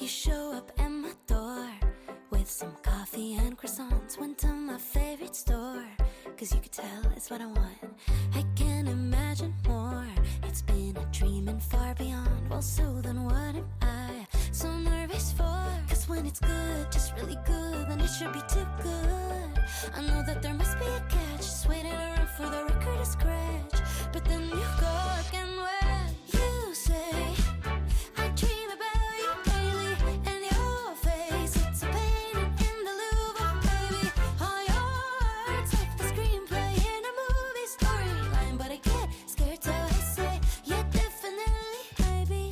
show up at my door with some coffee and croissants. Went to my favorite store, cause you could tell it's what I want. I can't imagine more. It's been a dream and far beyond. Well, so then what am I so nervous for? Cause when it's good, just really good, then it should be too good. I know that there must be a catch, just waiting around for the record to scratch. But then you go again when you say I dream about you daily, and your face, it's a painting in the Louvre, baby. All your words like the screenplay in a movie storyline, but I get scared till I say, yeah, definitely, baby.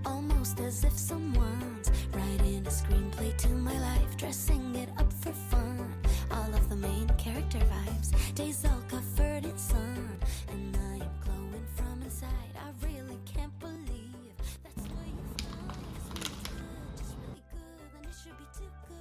Almost as if someone's writing a screenplay to my life, dressing it up for fun. All of the main character vibes, days all covered in sun, and I am glowing from inside. I really can't believe that's the way you feel. Cause when it's good, just really good, then it should be too good.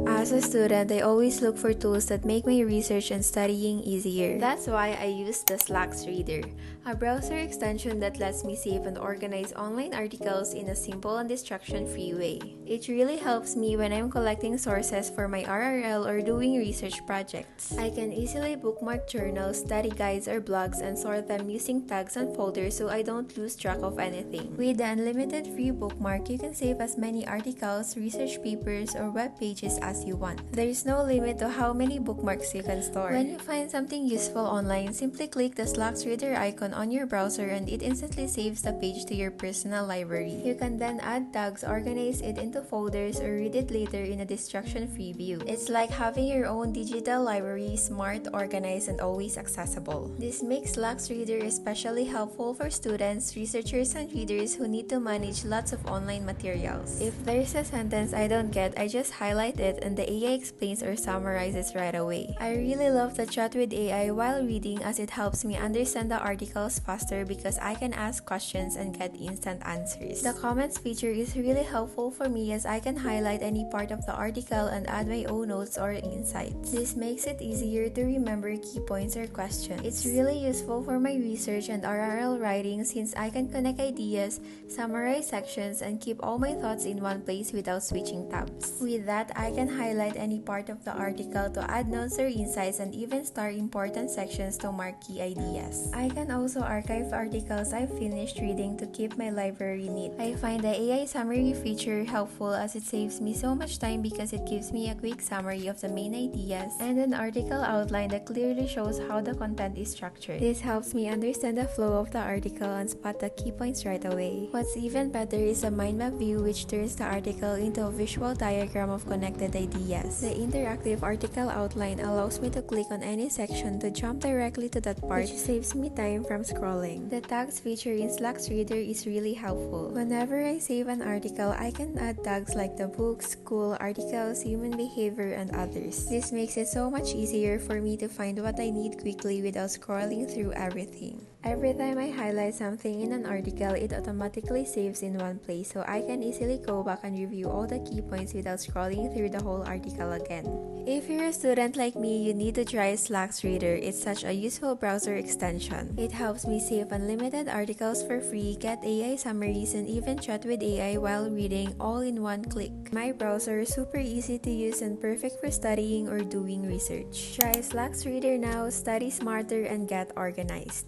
As a student, I always look for tools that make my research and studying easier. That's why I use the Slax Reader, a browser extension that lets me save and organize online articles in a simple and distraction-free way. It really helps me when I'm collecting sources for my RRL or doing research projects. I can easily bookmark journals, study guides, or blogs and sort them using tags and folders so I don't lose track of anything. With the unlimited free bookmark, you can save as many articles, research papers, or web pages as you want. There's no limit to how many bookmarks you can store. When you find something useful online, simply click the Slax Reader icon on your browser and it instantly saves the page to your personal library. You can then add tags, organize it into folders, or read it later in a distraction-free view. It's like having your own digital library, smart, organized, and always accessible. This makes Slax Reader especially helpful for students, researchers, and readers who need to manage lots of online materials. If there's a sentence I don't get, I just highlight it and the AI explains or summarizes right away. I really love to chat with AI while reading as it helps me understand the articles faster because I can ask questions and get instant answers. The comments feature is really helpful for me as I can highlight any part of the article and add my own notes or insights. This makes it easier to remember key points or questions. It's really useful for my research and RRL writing since I can connect ideas, summarize sections, and keep all my thoughts in one place without switching tabs. With that, I can highlight any part of the article to add notes or insights and even star important sections to mark key ideas. I can also archive articles I've finished reading to keep my library neat. I find the AI summary feature helpful as it saves me so much time because it gives me a quick summary of the main ideas and an article outline that clearly shows how the content is structured. This helps me understand the flow of the article and spot the key points right away. What's even better is a mind map view which turns the article into a visual diagram of connected ideas. The interactive article outline allows me to click on any section to jump directly to that part, which saves me time from scrolling. The tags feature in Slax Reader is really helpful. Whenever I save an article, I can add tags like the book, school, articles, human behavior, and others. This makes it so much easier for me to find what I need quickly without scrolling through everything. Every time I highlight something in an article, it automatically saves in one place so I can easily go back and review all the key points without scrolling through the whole article again. If you're a student like me, you need to try Slax Reader. It's such a useful browser extension. It helps me save unlimited articles for free, get AI summaries, and even chat with AI while reading all in one click. My browser is super easy to use and perfect for studying or doing research. Try Slax Reader now, study smarter, and get organized.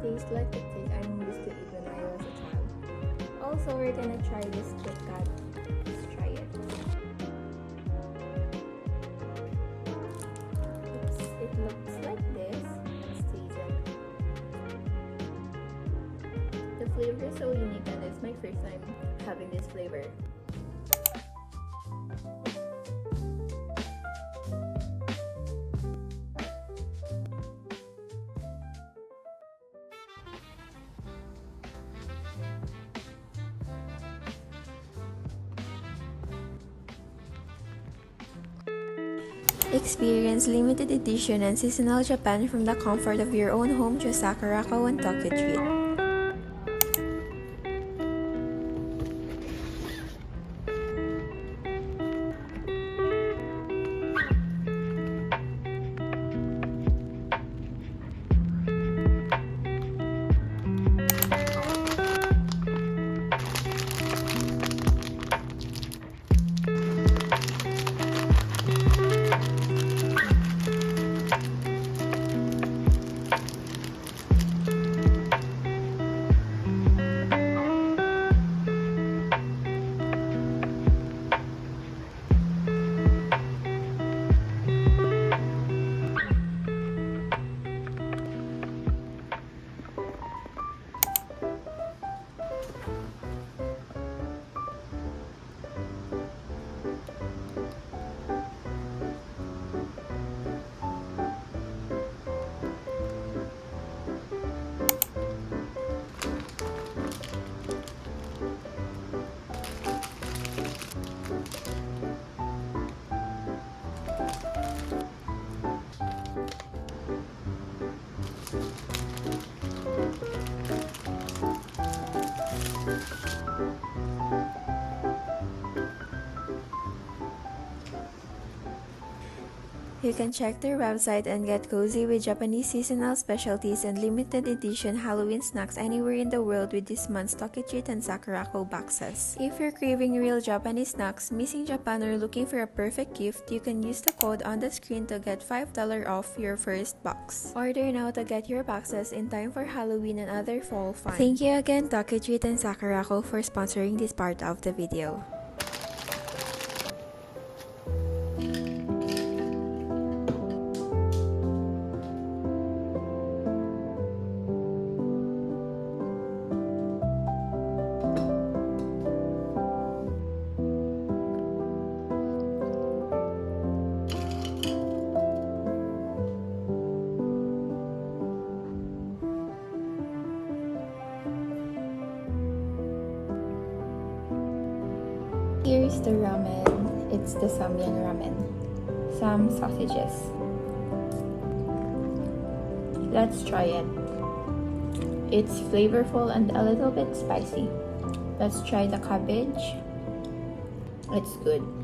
Tastes like the cake I'm used to eat when I was a child. Also, we're gonna try this capcut. Let's try it. It looks like this. Let's taste it. The flavor is so unique and it's my first time having this flavor. Experience limited edition and seasonal Japan from the comfort of your own home to Sakurako and Tokyo Treat. You can check their website and get cozy with Japanese seasonal specialties and limited edition Halloween snacks anywhere in the world with this month's Tokyo Treat and Sakurako boxes. If you're craving real Japanese snacks, missing Japan, or looking for a perfect gift, you can use the code on the screen to get $5 off your first box. Order now to get your boxes in time for Halloween and other fall fun. Thank you again, Tokyo Treat and Sakurako, for sponsoring this part of the video. Here's the ramen. It's the Samyang ramen. Some sausages. Let's try it. It's flavorful and a little bit spicy. Let's try the cabbage. It's good.